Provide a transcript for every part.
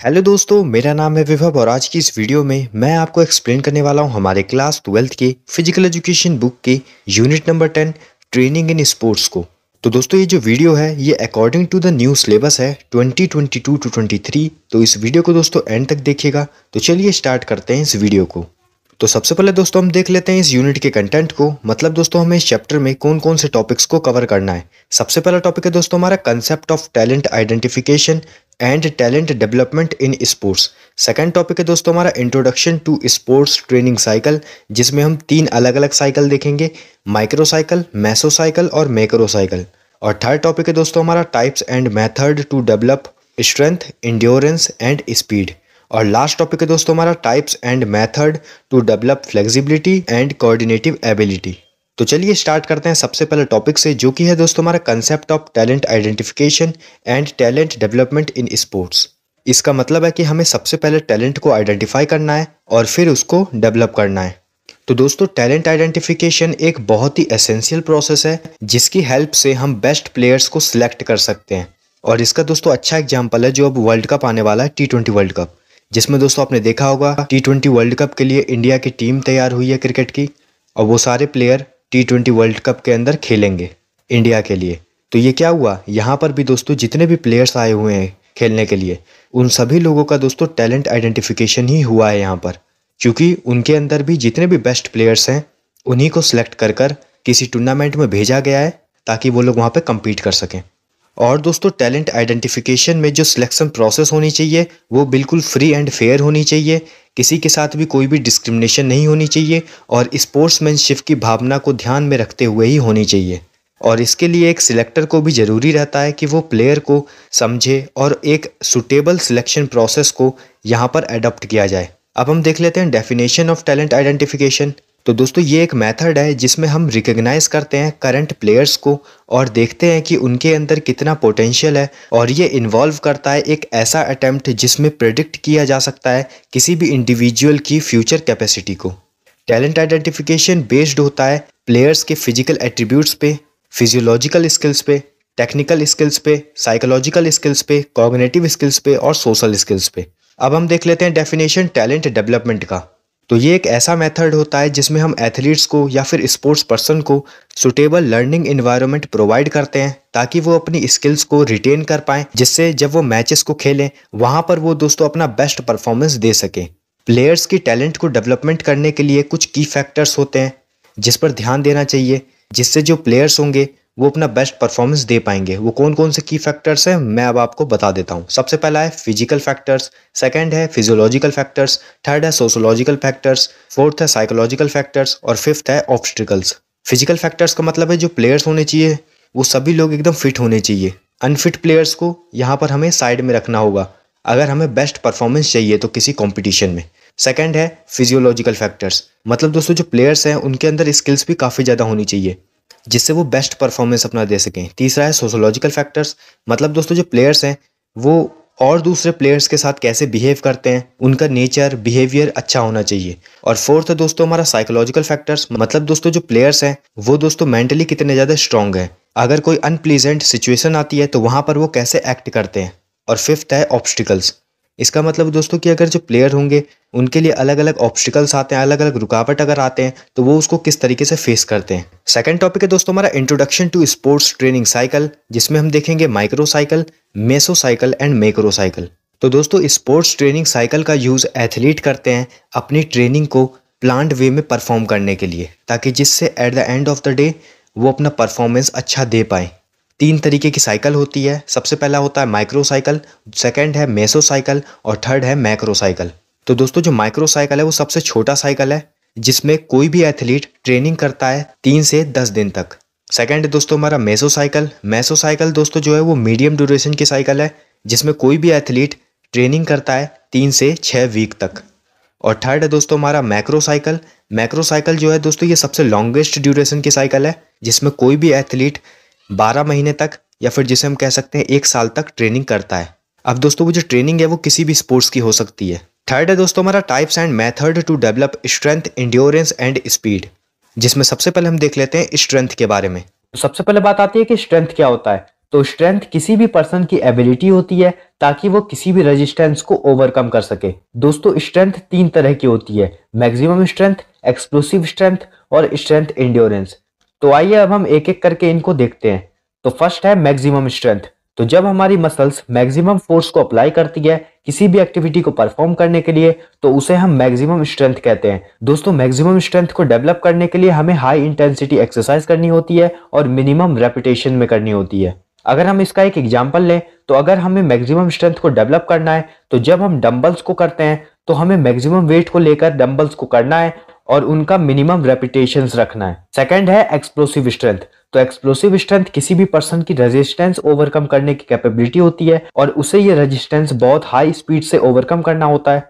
Hello दोस्तों, मेरा नाम है विभव और आज की इस वीडियो में मैं आपको एक्सप्लेन करने वाला हूं हमारे क्लास 12th के फिजिकल एजुकेशन बुक के unit number 10 training in sports को। तो दोस्तों ये जो वीडियो है ये according to the new syllabus है 2022 टू 23। तो इस वीडियो को दोस्तों एंड तक देखिएगा। तो चलिए स्टार्ट करते हैं इस वीडियो को। तो सबसे पहले दोस्तों हम देख लेते हैं इस यूनिट के कंटेंट को। मतलब दोस्तों हमें इस चैप्टर में कौन कौन से टॉपिक्स को कवर करना है। सबसे पहला टॉपिक है दोस्तों हमारा concept of talent identification and talent development in sports. Second topic है दोस्तों हमारा introduction to sports training cycle, जिसमें हम 3 अलग अलग साइकिल देखेंगे, माइक्रो साइकिल, मेसो साइकिल और मैक्रो साइकिल। और थर्ड टॉपिक है दोस्तों हमारा types and method to develop strength, endurance and speed. और लास्ट टॉपिक है दोस्तों हमारा types and method to develop flexibility and coordinative ability. तो चलिए स्टार्ट करते हैं सबसे पहले टॉपिक से, जो कि है दोस्तों हमारा concept of talent identification and talent development in sports. इसका मतलब है कि हमें सबसे पहले टैलेंट को आइडेंटिफाई करना है और फिर उसको डेवलप करना है। तो दोस्तों टैलेंट आइडेंटिफिकेशन एक बहुत ही एसेंशियल प्रोसेस है जिसकी हेल्प से हम बेस्ट प्लेयर्स को सिलेक्ट कर सकते हैं। और इसका दोस्तों अच्छा एग्जाम्पल है जो अब वर्ल्ड कप आने वाला है, T20 वर्ल्ड कप, जिसमें दोस्तों आपने देखा होगा T20 वर्ल्ड कप के लिए इंडिया की टीम तैयार हुई है क्रिकेट की, और वो सारे प्लेयर T20 वर्ल्ड कप के अंदर खेलेंगे इंडिया के लिए। तो ये क्या हुआ, यहाँ पर भी दोस्तों जितने भी प्लेयर्स आए हुए हैं खेलने के लिए, उन सभी लोगों का दोस्तों टैलेंट आइडेंटिफिकेशन ही हुआ है यहाँ पर, क्योंकि उनके अंदर भी जितने भी बेस्ट प्लेयर्स हैं उन्हीं को सिलेक्ट कर कर किसी टूर्नामेंट में भेजा गया है ताकि वो लोग वहाँ पे कम्पीट कर सकें। और दोस्तों टैलेंट आइडेंटिफिकेशन में जो सिलेक्शन प्रोसेस होनी चाहिए वो बिल्कुल फ्री एंड फेयर होनी चाहिए, किसी के साथ भी कोई भी डिस्क्रिमिनेशन नहीं होनी चाहिए और स्पोर्ट्समैनशिप की भावना को ध्यान में रखते हुए ही होनी चाहिए। और इसके लिए एक सिलेक्टर को भी ज़रूरी रहता है कि वो प्लेयर को समझे और एक सुटेबल सिलेक्शन प्रोसेस को यहाँ पर अडॉप्ट किया जाए। अब हम देख लेते हैं डेफिनेशन ऑफ टैलेंट आइडेंटिफिकेशन। तो दोस्तों ये एक मेथड है जिसमें हम रिकॉग्नाइज करते हैं करंट प्लेयर्स को और देखते हैं कि उनके अंदर कितना पोटेंशियल है, और ये इन्वॉल्व करता है एक ऐसा अटेम्प्ट जिसमें प्रेडिक्ट किया जा सकता है किसी भी इंडिविजुअल की फ्यूचर कैपेसिटी को। टैलेंट आइडेंटिफिकेशन बेस्ड होता है प्लेयर्स के फिजिकल एट्रीब्यूट्स पे, फिजियोलॉजिकल स्किल्स पे, टेक्निकल स्किल्स पे, साइकोलॉजिकल स्किल्स पे, कॉग्निटिव स्किल्स पे और सोशल स्किल्स पे। अब हम देख लेते हैं डेफिनेशन टैलेंट डेवलपमेंट का। तो ये एक ऐसा मेथड होता है जिसमें हम एथलीट्स को या फिर स्पोर्ट्स पर्सन को सुटेबल लर्निंग एनवायरनमेंट प्रोवाइड करते हैं ताकि वो अपनी स्किल्स को रिटेन कर पाएं, जिससे जब वो मैचेस को खेलें वहाँ पर वो दोस्तों अपना बेस्ट परफॉर्मेंस दे सकें। प्लेयर्स की टैलेंट को डेवलपमेंट करने के लिए कुछ की फैक्टर्स होते हैं जिस पर ध्यान देना चाहिए, जिससे जो प्लेयर्स होंगे वो अपना बेस्ट परफॉर्मेंस दे पाएंगे। वो कौन कौन से की फैक्टर्स हैं मैं अब आपको बता देता हूँ। सबसे पहला है फिजिकल फैक्टर्स, सेकंड है फिजियोलॉजिकल फैक्टर्स, थर्ड है सोशोलॉजिकल फैक्टर्स, फोर्थ है साइकोलॉजिकल फैक्टर्स और फिफ्थ है ऑब्स्टिकल्स। फिजिकल फैक्टर्स का मतलब है जो प्लेयर्स होने चाहिए वो सभी लोग एकदम फिट होने चाहिए। अनफिट प्लेयर्स को यहाँ पर हमें साइड में रखना होगा अगर हमें बेस्ट परफॉर्मेंस चाहिए तो किसी कॉम्पिटिशन में। सेकंड है फिजियोलॉजिकल फैक्टर्स, मतलब दोस्तों जो प्लेयर्स हैं उनके अंदर स्किल्स भी काफ़ी ज़्यादा होनी चाहिए जिससे वो बेस्ट परफॉर्मेंस अपना दे सकें। तीसरा है सोशोलॉजिकल फैक्टर्स, मतलब दोस्तों जो प्लेयर्स हैं वो और दूसरे प्लेयर्स के साथ कैसे बिहेव करते हैं, उनका नेचर बिहेवियर अच्छा होना चाहिए। और फोर्थ है दोस्तों हमारा साइकोलॉजिकल फैक्टर्स, मतलब दोस्तों जो प्लेयर्स हैं वो दोस्तों मेंटली कितने ज़्यादा स्ट्रांग हैं, अगर कोई अनप्लीजेंट सिचुएशन आती है तो वहाँ पर वो कैसे एक्ट करते हैं। और फिफ्थ है ऑब्स्टिकल्स, इसका मतलब दोस्तों कि अगर जो प्लेयर होंगे उनके लिए अलग अलग ऑब्स्टिकल्स आते हैं, अलग अलग रुकावट अगर आते हैं तो वो उसको किस तरीके से फेस करते हैं। सेकंड टॉपिक है दोस्तों हमारा introduction to sports training cycle, जिसमें हम देखेंगे micro cycle, meso cycle and macro cycle. तो दोस्तों स्पोर्ट्स ट्रेनिंग साइकिल का यूज़ एथलीट करते हैं अपनी ट्रेनिंग को प्लान्ड वे में परफॉर्म करने के लिए, ताकि जिससे at the end of the day वो अपना परफॉर्मेंस अच्छा दे पाएँ। 3 तरीके की साइकिल होती है, सबसे पहला होता है माइक्रो साइकिल, सेकंड है मेसो साइकिल और थर्ड है मैक्रो साइकिल। तो दोस्तों जो माइक्रो साइकिल है वो सबसे छोटा साइकिल है जिसमें कोई भी एथलीट ट्रेनिंग करता है 3 से 10 दिन तक। सेकंड है दोस्तों हमारा मेसो साइकिल। मेसो साइकिल दोस्तों जो है वो मीडियम ड्यूरेशन की साइकिल है जिसमें कोई भी एथलीट ट्रेनिंग करता है 3 से 6 वीक तक। और थर्ड है दोस्तों हमारा मैक्रो साइकिल। मैक्रो साइकिल जो है दोस्तों ये सबसे लॉन्गेस्ट ड्यूरेशन की साइकिल है जिसमें कोई भी एथलीट 12 महीने तक या फिर जिसे हम कह सकते हैं 1 साल तक ट्रेनिंग करता है। अब दोस्तों वो जो ट्रेनिंग है वो किसी भी स्पोर्ट्स की हो सकती है। थर्ड है दोस्तों हमारा types and method to develop strength, endurance and speed, जिसमें सबसे पहले हम देख लेते हैं स्ट्रेंथ के बारे में। तो सबसे पहले बात आती है कि स्ट्रेंथ क्या होता है। तो स्ट्रेंथ किसी भी पर्सन की एबिलिटी होती है ताकि वो किसी भी रेजिस्टेंस को ओवरकम कर सके। दोस्तों स्ट्रेंथ तीन तरह की होती है, मैक्सिमम स्ट्रेंथ, एक्सप्लोसिव स्ट्रेंथ और स्ट्रेंथ एंड्योरेंस। तो आइए अब हम एक एक करके इनको देखते हैं। तो फर्स्ट है मैक्सिमम स्ट्रेंथ। तो जब हमारी मसल्स मैक्सिमम फोर्स को अप्लाई करती है किसी भी एक्टिविटी को परफॉर्म करने के लिए तो उसे हम मैक्सिमम स्ट्रेंथ कहते हैं। दोस्तों मैक्सिमम स्ट्रेंथ को डेवलप करने के लिए हमें हाई इंटेंसिटी एक्सरसाइज करनी होती है और मिनिमम रेपिटेशन में करनी होती है। अगर हम इसका एक एग्जांपल लें तो अगर हमें मैक्सिमम स्ट्रेंथ को डेवलप करना है तो जब हम डंबल्स को करते हैं तो हमें मैक्सिमम वेट को लेकर डंबल्स को करना है और उनका मिनिमम रेपिटेशंस रखना है। सेकंड है एक्सप्लोसिव स्ट्रेंथ। तो एक्सप्लोसिव स्ट्रेंथ किसी भी पर्सन की रेजिस्टेंस ओवरकम करने की कैपेबिलिटी होती है और उसे ये रेजिस्टेंस बहुत हाई स्पीड से ओवरकम करना होता है।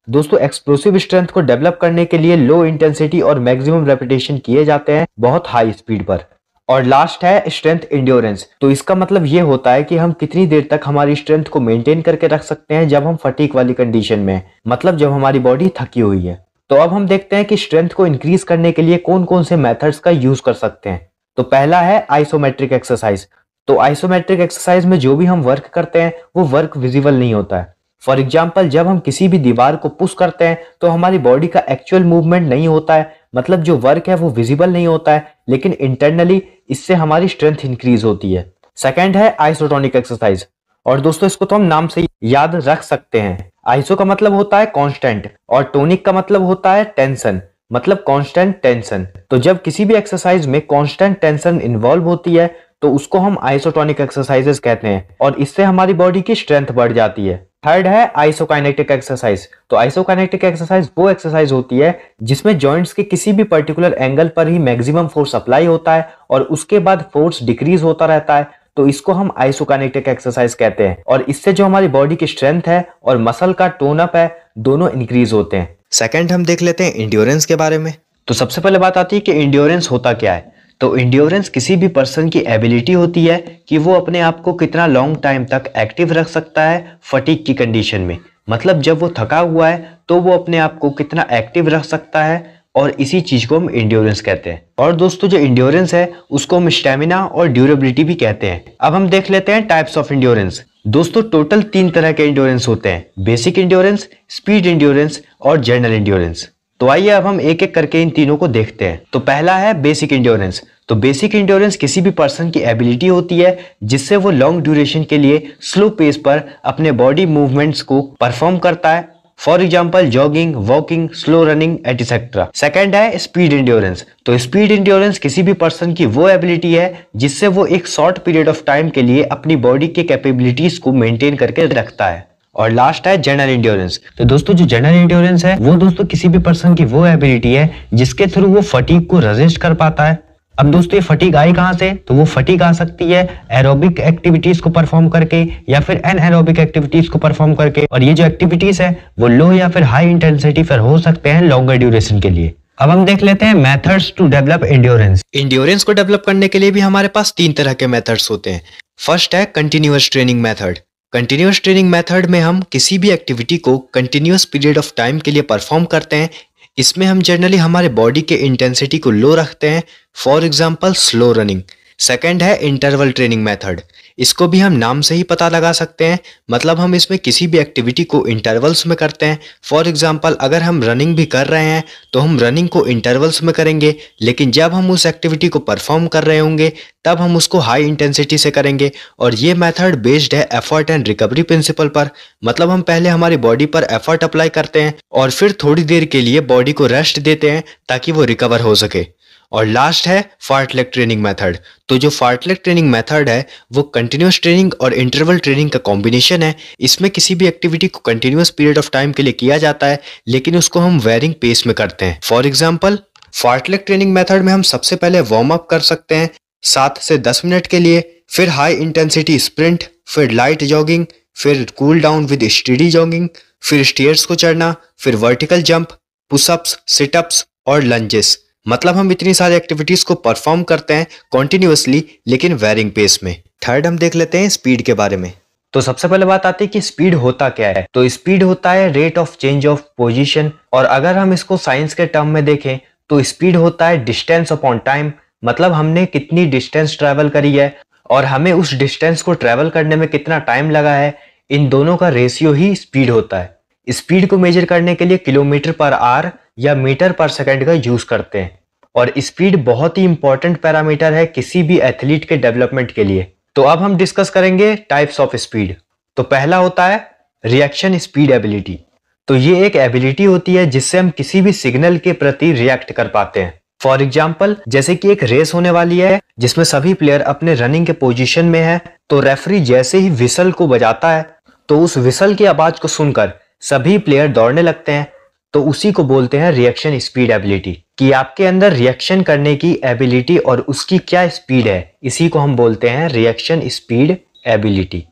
दोस्तों एक्सप्लोसिव स्ट्रेंथ को डेवलप करने के लिए लो इंटेंसिटी और मैक्सिमम रेपिटेशन किए जाते हैं बहुत हाई स्पीड पर। और लास्ट है स्ट्रेंथ एंड्योरेंस। तो इसका मतलब ये होता है कि हम कितनी देर तक हमारी स्ट्रेंथ को मेंटेन करके रख सकते हैं जब हम फटीग वाली कंडीशन में, मतलब जब हमारी बॉडी थकी हुई है। तो अब हम देखते हैं कि स्ट्रेंथ को इंक्रीज करने के लिए कौन कौन से मेथड्स का यूज कर सकते हैं। तो पहला है आइसोमेट्रिक एक्सरसाइज। तो आइसोमेट्रिक एक्सरसाइज में जो भी हम वर्क करते हैं वो वर्क विजिबल नहीं होता है। फॉर एग्जाम्पल जब हम किसी भी दीवार को पुश करते हैं तो हमारी बॉडी का एक्चुअल मूवमेंट नहीं होता है, मतलब जो वर्क है वो विजिबल नहीं होता है, लेकिन इंटरनली इससे हमारी स्ट्रेंथ इंक्रीज होती है। सेकंड है आइसोटोनिक एक्सरसाइज। और दोस्तों इसको तो हम नाम से याद रख सकते हैं। आइसो का मतलब होता है कांस्टेंट और टोनिक का मतलब होता है टेंशन, मतलब कांस्टेंट टेंशन। तो जब किसी भी एक्सरसाइज में कांस्टेंट टेंशन इन्वॉल्व होती है तो उसको हम आइसोटोनिक एक्सरसाइजेस कहते हैं और इससे हमारी बॉडी की स्ट्रेंथ बढ़ जाती है। थर्ड है आइसोकाइनेटिक एक्सरसाइज। तो आइसोकाइनेटिक एक्सरसाइज वो एक्सरसाइज होती है जिसमें जॉइंट्स के किसी भी पर्टिकुलर एंगल पर ही मैक्सिमम फोर्स अप्लाई होता है और उसके बाद फोर्स डिक्रीज होता रहता है, तो इसको हम आइसोकाइनेटिक एक्सरसाइज कहते हैं और इससे जो हमारी बॉडी की स्ट्रेंथ है और मसल का टोन अप है दोनों इंक्रीज होते हैं। सेकंड हम देख लेते हैं इंड्योरेंस के बारे में। तो सबसे पहले बात आती है कि इंड्योरेंस होता क्या है। तो इंड्योरेंस किसी भी पर्सन की एबिलिटी होती है कि वो अपने आप को कितना लॉन्ग टाइम तक एक्टिव रख सकता है फटीग की कंडीशन में, मतलब जब वो थका हुआ है तो वो अपने आप को कितना एक्टिव रख सकता है और इसी चीज को हम इंड्योरेंस कहते हैं। और दोस्तों जो इंड्योरेंस है उसको हम स्टेमिना और ड्यूरेबिलिटी भी कहते हैं। अब हम देख लेते हैं टाइप्स ऑफ इंड्योरेंस। दोस्तों टोटल 3 तरह के इंड्योरेंस होते हैं, बेसिक इंड्योरेंस, स्पीड इंड्योरेंस और जनरल इंड्योरेंस। तो आइए अब हम एक एक करके इन तीनों को देखते हैं। तो पहला है बेसिक इंड्योरेंस। तो बेसिक इंड्योरेंस किसी भी पर्सन की एबिलिटी होती है जिससे वो लॉन्ग ड्यूरेशन के लिए स्लो पेस पर अपने बॉडी मूवमेंट्स को परफॉर्म करता है, for example jogging, walking, slow running etcetera. Second है स्पीड इंड्योरेंस। तो स्पीड इंड्योरेंस किसी भी पर्सन की वो एबिलिटी है जिससे वो एक शॉर्ट पीरियड ऑफ टाइम के लिए अपनी बॉडी के कैपेबिलिटीज को मेंटेन करके रखता है। और लास्ट है जनरल इंड्योरेंस। तो दोस्तों जो जनरल इंड्योरेंस है वो दोस्तों किसी भी पर्सन की वो एबिलिटी है जिसके थ्रू वो फटीग को रेजिस्ट कर पाता है। अब दोस्तों ये फटीग आई कहां से, तो वो फटीग आ सकती है एरोबिक एक्टिविटीज को परफॉर्म करके या फिर एनएरोबिक एक्टिविटीज को परफॉर्म करके, और ये जो एक्टिविटीज है वो लो या फिर हाई इंटेंसिटी पर हो सकते हैं लॉन्गर ड्यूरेशन के लिए। अब हम देख लेते हैं methods to develop endurance. Endurance को डेवलप करने के लिए भी हमारे पास 3 तरह के मेथड्स होते हैं। फर्स्ट है continuous training method. Continuous training method में हम किसी भी एक्टिविटी को कंटिन्यूअस पीरियड ऑफ टाइम के लिए परफॉर्म करते हैं। इसमें हम जनरली हमारे बॉडी के इंटेंसिटी को लो रखते हैं, for example slow running. Second है इंटरवल ट्रेनिंग मेथड। इसको भी हम नाम से ही पता लगा सकते हैं, मतलब हम इसमें किसी भी एक्टिविटी को इंटरवल्स में करते हैं। फॉर एग्जांपल अगर हम रनिंग भी कर रहे हैं तो हम रनिंग को इंटरवल्स में करेंगे, लेकिन जब हम उस एक्टिविटी को परफॉर्म कर रहे होंगे तब हम उसको हाई इंटेंसिटी से करेंगे। और ये मेथड बेस्ड है एफर्ट एंड रिकवरी प्रिंसिपल पर, मतलब हम पहले हमारी बॉडी पर एफर्ट अप्लाई करते हैं और फिर थोड़ी देर के लिए बॉडी को रेस्ट देते हैं ताकि वो रिकवर हो सके। और लास्ट है फार्टलेग ट्रेनिंग मेथड। तो जो फार्टलेग ट्रेनिंग मेथड है वो कंटिन्यूअस ट्रेनिंग और इंटरवल ट्रेनिंग का कॉम्बिनेशन है। इसमें किसी भी एक्टिविटी को कंटिन्यूअस पीरियड ऑफ टाइम के लिए किया जाता है, लेकिन उसको हम वेरिंग पेस में करते हैं। फॉर एग्जाम्पल फार्टलेग ट्रेनिंग मेथड में हम सबसे पहले वार्म अप कर सकते हैं 7 से 10 मिनट के लिए, फिर हाई इंटेंसिटी स्प्रिंट, फिर लाइट जॉगिंग, फिर cool down with steady jogging, फिर स्टेयर्स को चढ़ना, फिर वर्टिकल जंप, पुशअप्स, सिटअप्स और लंजेस। मतलब हम इतनी सारी एक्टिविटीज को परफॉर्म करते हैं कॉन्टिन्यूअसली लेकिन वेरिंग पेस में। थर्ड हम देख लेते हैं स्पीड के बारे में। तो सबसे पहले बात आती है कि स्पीड होता क्या है। तो स्पीड होता है rate of change of position, और अगर हम इसको साइंस के टर्म में देखें तो स्पीड होता है डिस्टेंस अपॉन टाइम, मतलब हमने कितनी डिस्टेंस ट्रेवल करी है और हमें उस डिस्टेंस को ट्रेवल करने में कितना टाइम लगा है, इन दोनों का रेशियो ही स्पीड होता है। स्पीड को मेजर करने के लिए किलोमीटर पर आवर या मीटर पर सेकंड का यूज करते हैं, और स्पीड बहुत ही इंपॉर्टेंट पैरामीटर है किसी भी एथलीट के डेवलपमेंट के लिए। तो अब हम डिस्कस करेंगे टाइप्स ऑफ स्पीड। तो पहला होता है रिएक्शन स्पीड एबिलिटी। तो ये एक एबिलिटी होती है जिससे हम किसी भी सिग्नल के प्रति रिएक्ट कर पाते हैं। फॉर एग्जाम्पल, जैसे कि एक रेस होने वाली है जिसमें सभी प्लेयर अपने रनिंग के पोजीशन में है, तो रेफरी जैसे ही विसल को बजाता है तो उस विसल की आवाज को सुनकर सभी प्लेयर दौड़ने लगते हैं। तो उसी को बोलते हैं रिएक्शन स्पीड एबिलिटी, कि आपके अंदर रिएक्शन करने की एबिलिटी और उसकी क्या स्पीड है, इसी को हम बोलते हैं रिएक्शन स्पीड एबिलिटी।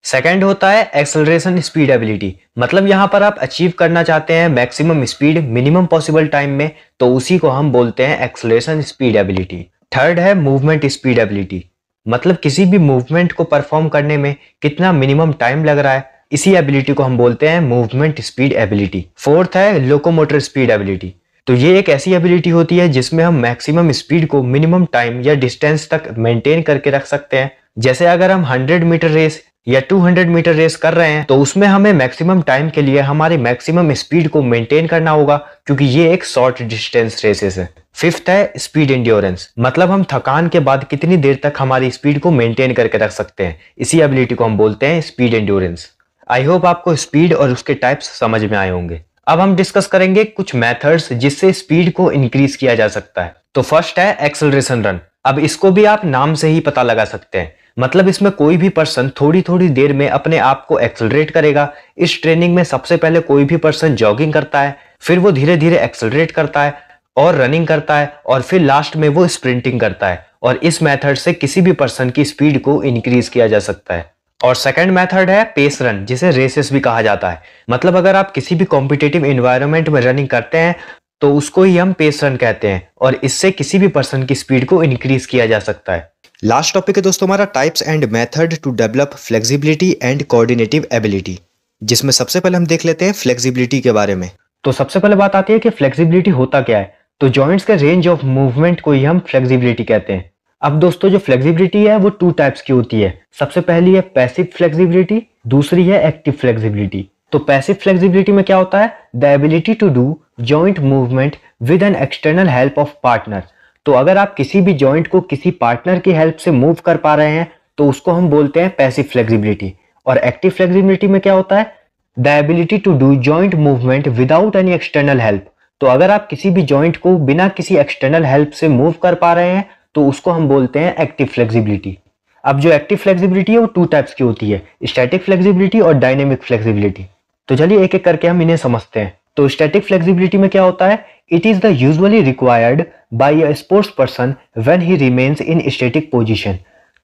सेकंड होता है एक्सेलरेशन स्पीड एबिलिटी। मतलब यहां पर आप अचीव करना चाहते हैं maximum speed minimum possible time में, तो उसी को हम बोलते हैं एक्सेलरेशन स्पीड एबिलिटी। थर्ड है मूवमेंट स्पीड एबिलिटी। मतलब किसी भी मूवमेंट को परफॉर्म करने में कितना मिनिमम टाइम लग रहा है, इसी एबिलिटी को हम बोलते हैं मूवमेंट स्पीड एबिलिटी। फोर्थ है लोकोमोटर स्पीड एबिलिटी। तो ये एक ऐसी एबिलिटी होती है जिसमें हम मैक्सिमम स्पीड को मिनिमम टाइम या डिस्टेंस तक मेंटेन करके रख सकते हैं। जैसे अगर हम 100 मीटर रेस या 200 मीटर रेस कर रहे हैं तो उसमें हमें मैक्सिमम टाइम के लिए हमारी मैक्सिमम स्पीड को मेंटेन करना होगा, क्योंकि ये एक शॉर्ट डिस्टेंस रेसेस है। फिफ्थ है स्पीड एंड्योरेंस। मतलब हम थकान के बाद कितनी देर तक हमारी स्पीड को मेंटेन करके रख सकते हैं, इसी एबिलिटी को हम बोलते हैं स्पीड एंड्योरेंस। आई होप आपको स्पीड और उसके टाइप्स समझ में आए होंगे। अब हम डिस्कस करेंगे कुछ मेथड्स जिससे स्पीड को इंक्रीज किया जा सकता है। तो फर्स्ट है एक्सेलरेशन रन। अब इसको भी आप नाम से ही पता लगा सकते हैं। मतलब इसमें कोई भी पर्सन थोड़ी थोड़ी देर में अपने आप को एक्सेलरेट करेगा। इस ट्रेनिंग में सबसे पहले कोई भी पर्सन जॉगिंग करता है, फिर वो धीरे धीरे एक्सेलरेट करता है और रनिंग करता है, और फिर लास्ट में वो स्प्रिंटिंग करता है। और इस मेथड से किसी भी पर्सन की स्पीड को इंक्रीज किया जा सकता है। और सेकंड मेथड है पेस रन, जिसे रेसेस भी कहा जाता है। मतलब अगर आप किसी भी कॉम्पिटिटिव एनवायरनमेंट में रनिंग करते हैं तो उसको ही हम पेस रन कहते हैं, और इससे किसी भी पर्सन की स्पीड को इंक्रीज किया जा सकता है। लास्ट टॉपिक है दोस्तों हमारा types and method to develop flexibility and coordinative ability, जिसमें सबसे पहले हम देख लेते हैं फ्लेक्सिबिलिटी के बारे में। तो सबसे पहले बात आती है कि फ्लेक्सिबिलिटी होता क्या है। तो जॉइंट्स के रेंज ऑफ मूवमेंट को ही हम फ्लेक्सिबिलिटी कहते हैं। अब दोस्तों जो फ्लेक्सिबिलिटी है वो 2 टाइप्स की होती है। सबसे पहली है पैसिव फ्लेक्सिबिलिटी, दूसरी है एक्टिव फ्लेक्सिबिलिटी। तो पैसिव फ्लेक्सिबिलिटी में क्या होता है, the ability to do joint movement with an external help of partner. तो अगर आप किसी भी जॉइंट को किसी पार्टनर की हेल्प से मूव कर पा रहे हैं तो उसको हम बोलते हैं पैसिव फ्लेक्सिबिलिटी। और एक्टिव फ्लेक्सिबिलिटी में क्या होता है, the ability to do joint movement without any external help. तो अगर आप किसी भी जॉइंट को बिना किसी एक्सटर्नल हेल्प से मूव कर पा रहे हैं तो उसको हम बोलते हैं एक्टिव फ्लेक्सिबिलिटी। अब जो एक्टिव फ्लेक्सिबिलिटी है वो 2 टाइप्स की होती है, स्टैटिक फ्लेक्सिबिलिटी और डायनेमिक फ्लेक्सिबिलिटी। तो चलिए एक एक करके हम इन्हें समझते हैं। तो स्टैटिक फ्लेक्सिबिलिटी में क्या होता है, it is the usually required by a sports person when he remains in static position.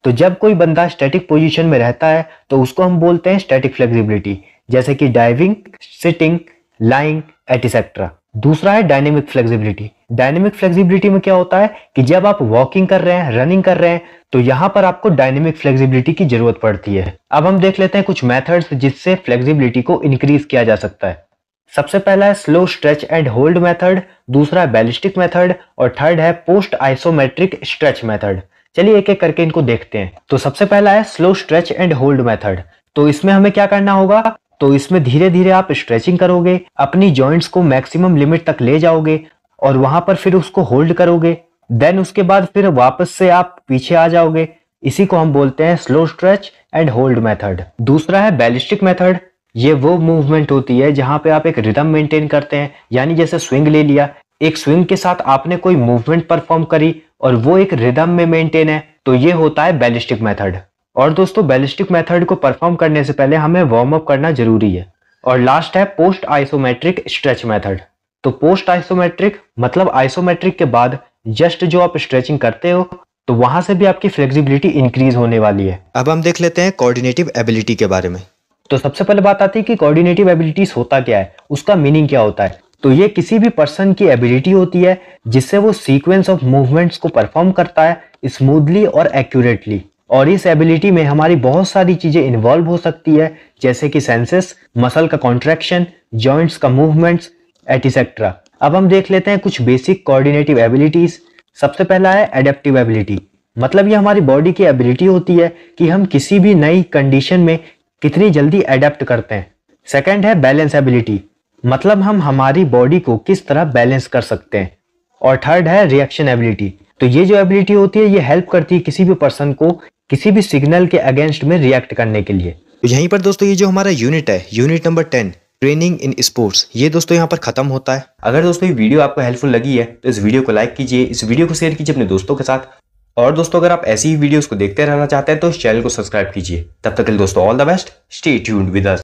तो जब कोई बंदा स्टैटिक पोजीशन में रहता है तो उसको हम बोलते हैं स्टैटिक फ्लेक्सिबिलिटी, जैसे कि डाइविंग, सिटिंग, लाइंग एटसेट्रा। दूसरा है डायनेमिक फ्लेक्सिबिलिटी। डायनेमिक फ्लेक्सिबिलिटी में क्या होता है कि जब आप वॉकिंग कर रहे हैं, रनिंग कर रहे हैं, तो यहां पर आपको डायनेमिक फ्लेक्सिबिलिटी की जरूरत पड़ती है। अब हम देख लेते हैं कुछ मेथड्स जिससे फ्लेक्सिबिलिटी को इंक्रीज किया जा सकता है। सबसे पहला है slow stretch and hold method, दूसरा है बैलिस्टिक मेथड, और थर्ड है पोस्ट आइसोमेट्रिक स्ट्रेच मेथड। चलिए एक एक करके इनको देखते हैं। तो सबसे पहला है slow stretch and hold method. तो इसमें हमें क्या करना होगा, तो इसमें धीरे धीरे आप स्ट्रेचिंग करोगे, अपनी जॉइंट्स को मैक्सिमम लिमिट तक ले जाओगे और वहां पर फिर उसको होल्ड करोगे। देन उसके बाद फिर वापस से आप पीछे आ जाओगे। इसी को हम बोलते हैं slow stretch and hold method. दूसरा है बैलिस्टिक मेथड। ये वो मूवमेंट होती है जहां पे आप एक रिदम मेंटेन करते हैं, यानी जैसे स्विंग ले लिया, एक स्विंग के साथ आपने कोई मूवमेंट परफॉर्म करी और वो एक रिदम में मेंटेन है, तो ये होता है बैलिस्टिक मेथड। और दोस्तों बैलिस्टिक मेथड को परफॉर्म करने से पहले हमें वार्म अप करना जरूरी है। और लास्ट है पोस्ट आइसोमेट्रिक स्ट्रेच मेथड। तो पोस्ट आइसोमेट्रिक मतलब आइसोमेट्रिक के बाद जस्ट जो आप स्ट्रेचिंग करते हो तो वहां से भी आपकी फ्लेक्सिबिलिटी इंक्रीज होने वाली है। अब हम देख लेते हैं कोऑर्डिनेटिव एबिलिटी के बारे में। तो सबसे पहले बात आती है कि कोऑर्डिनेटिव एबिलिटीज होता क्या है, उसका मीनिंग क्या होता है। तो ये किसी भी पर्सन की एबिलिटी होती है जिससे वो सीक्वेंस ऑफ मूवमेंट्स को परफॉर्म करता है स्मूथली और एक्यूरेटली। और इस एबिलिटी में हमारी बहुत सारी चीजें इन्वॉल्व हो सकती है, जैसे कि सेंसेस, मसल का कॉन्ट्रैक्शन, जॉइंट्स का मूवमेंट्स एटसेट्रा। अब हम देख लेते हैं कुछ बेसिक कोऑर्डिनेटिव एबिलिटीज। सबसे पहला है एडेप्टिव एबिलिटी। मतलब ये हमारी बॉडी की एबिलिटी होती है कि हम किसी भी नई कंडीशन में कितनी जल्दी अडेप्ट करते हैं। सेकंड है बैलेंस एबिलिटी, मतलब हम हमारी बॉडी को किस तरह बैलेंस कर सकते हैं। और थर्ड है रिएक्शन एबिलिटी, तो ये जो एबिलिटी होती है ये हेल्प करती है किसी भी पर्सन को किसी भी सिग्नल के अगेंस्ट में रिएक्ट करने के लिए। तो यहीं पर दोस्तों ये जो हमारा यूनिट है, unit number 10 training in sports, ये दोस्तों यहाँ पर खत्म होता है। अगर दोस्तों ये वीडियो आपको हेल्पफुल लगी है तो इस वीडियो को लाइक कीजिए, इस वीडियो को शेयर कीजिए अपने दोस्तों के साथ। और दोस्तों अगर आप ऐसी ही वीडियोस को देखते रहना चाहते हैं तो इस चैनल को सब्सक्राइब कीजिए। तब तक के लिए दोस्तों all the best, stay tuned with us.